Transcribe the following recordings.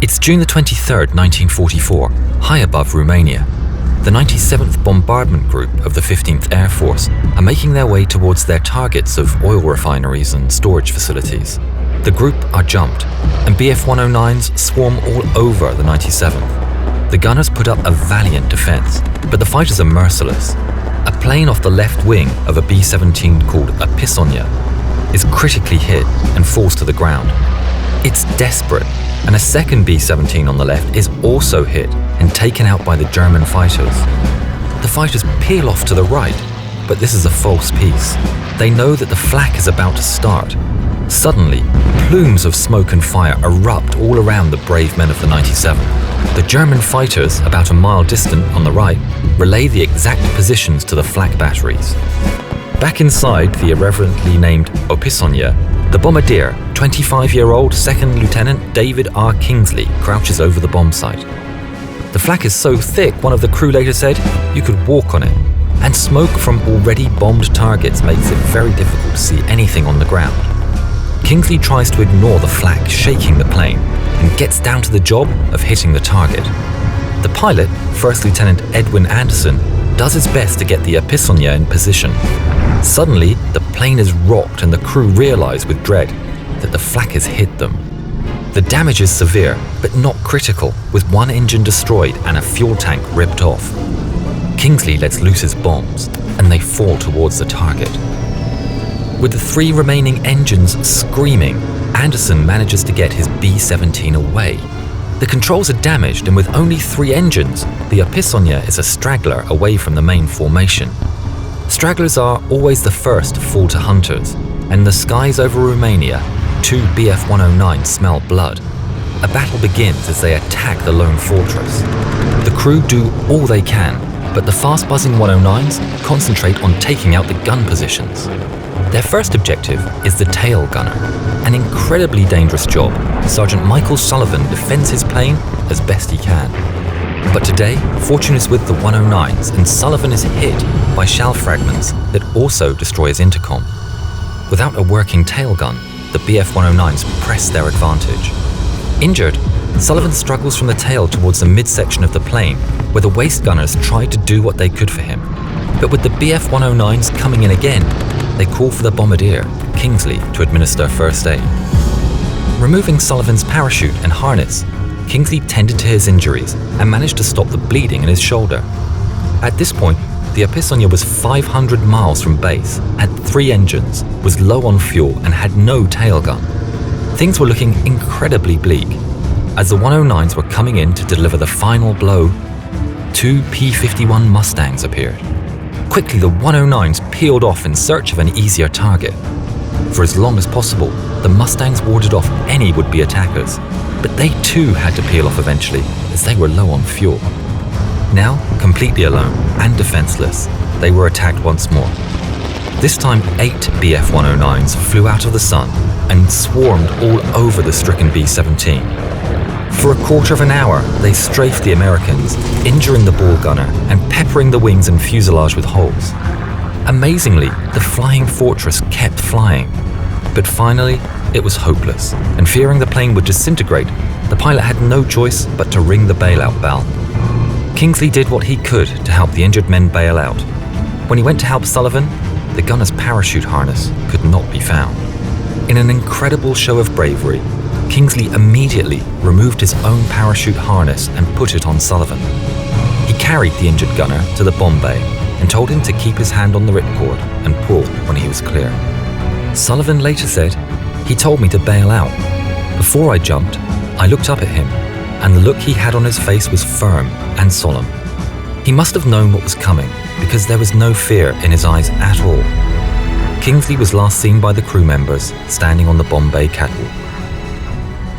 It's June the 23rd, 1944, high above Romania. The 97th Bombardment Group of the 15th Air Force are making their way towards their targets of oil refineries and storage facilities. The group are jumped, and Bf-109s swarm all over the 97th. The gunners put up a valiant defense, but the fighters are merciless. A plane off the left wing of a B-17 called a Pisonia is critically hit and falls to the ground. It's desperate, and a second B-17 on the left is also hit and taken out by the German fighters. The fighters peel off to the right, but this is a false piece. They know that the flak is about to start. Suddenly, plumes of smoke and fire erupt all around the brave men of the 97. The German fighters, about a mile distant on the right, relay the exact positions to the flak batteries. Back inside the irreverently named Pisonia, the bombardier, 25-year-old Second Lieutenant David R. Kingsley, crouches over the bomb site. The flak is so thick, one of the crew later said, you could walk on it, and smoke from already bombed targets makes it very difficult to see anything on the ground. Kingsley tries to ignore the flak shaking the plane and gets down to the job of hitting the target. The pilot, First Lieutenant Edwin Anderson, does his best to get the Pisonia in position. Suddenly, the plane is rocked and the crew realize with dread that the flak has hit them. The damage is severe, but not critical, with one engine destroyed and a fuel tank ripped off. Kingsley lets loose his bombs, and they fall towards the target. With the three remaining engines screaming, Anderson manages to get his B-17 away. The controls are damaged, and with only 3 engines, the Pisonia is a straggler away from the main formation. Stragglers are always the first to fall to hunters, and in the skies over Romania, 2 Bf-109s smell blood. A battle begins as they attack the lone fortress. The crew do all they can, but the fast-buzzing 109s concentrate on taking out the gun positions. Their first objective is the tail gunner, an incredibly dangerous job. Sergeant Michael Sullivan defends his plane as best he can. But today, fortune is with the 109s, and Sullivan is hit by shell fragments that also destroy his intercom. Without a working tail gun, the Bf-109s press their advantage. Injured, Sullivan struggles from the tail towards the midsection of the plane, where the waist gunners try to do what they could for him. But with the Bf-109s coming in again, they call for the bombardier, Kingsley, to administer first aid. Removing Sullivan's parachute and harness, Kingsley tended to his injuries and managed to stop the bleeding in his shoulder. At this point, the Pisonia was 500 miles from base, had 3 engines, was low on fuel and had no tail gun. Things were looking incredibly bleak. As the 109s were coming in to deliver the final blow, 2 P-51 Mustangs appeared. Quickly, the 109s peeled off in search of an easier target. For as long as possible, the Mustangs warded off any would-be attackers, but they too had to peel off eventually as they were low on fuel. Now, completely alone and defenseless, they were attacked once more. This time, 8 Bf-109s flew out of the sun and swarmed all over the stricken B-17. For a quarter of an hour, they strafed the Americans, injuring the ball gunner and peppering the wings and fuselage with holes. Amazingly, the flying fortress kept flying. But finally, it was hopeless, and fearing the plane would disintegrate, the pilot had no choice but to ring the bailout bell. Kingsley did what he could to help the injured men bail out. When he went to help Sullivan, the gunner's parachute harness could not be found. In an incredible show of bravery, Kingsley immediately removed his own parachute harness and put it on Sullivan. He carried the injured gunner to the bomb bay and told him to keep his hand on the ripcord and pull when he was clear. Sullivan later said, "He told me to bail out. Before I jumped, I looked up at him, and the look he had on his face was firm and solemn. He must have known what was coming, because there was no fear in his eyes at all." Kingsley was last seen by the crew members standing on the bomb bay catwalk.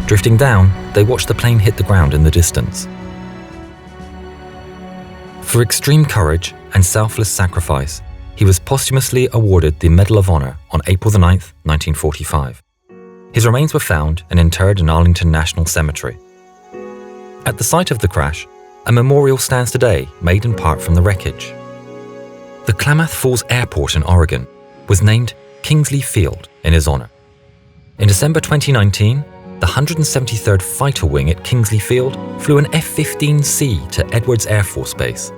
Drifting down, they watched the plane hit the ground in the distance. For extreme courage and selfless sacrifice, he was posthumously awarded the Medal of Honor on April 9, 1945. His remains were found and interred in Arlington National Cemetery. At the site of the crash, a memorial stands today made in part from the wreckage. The Klamath Falls Airport in Oregon was named Kingsley Field in his honor. In December 2019, the 173rd Fighter Wing at Kingsley Field flew an F-15C to Edwards Air Force Base.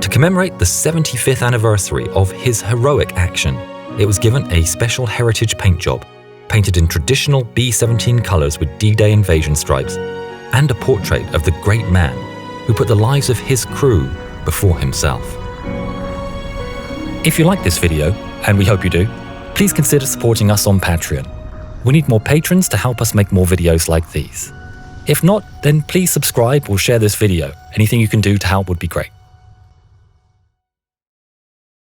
To commemorate the 75th anniversary of his heroic action, it was given a special heritage paint job, painted in traditional B17 colours with D-Day invasion stripes, and a portrait of the great man who put the lives of his crew before himself. If you like this video, and we hope you do, please consider supporting us on Patreon. We need more patrons to help us make more videos like these. If not, then please subscribe or share this video. Anything you can do to help would be great.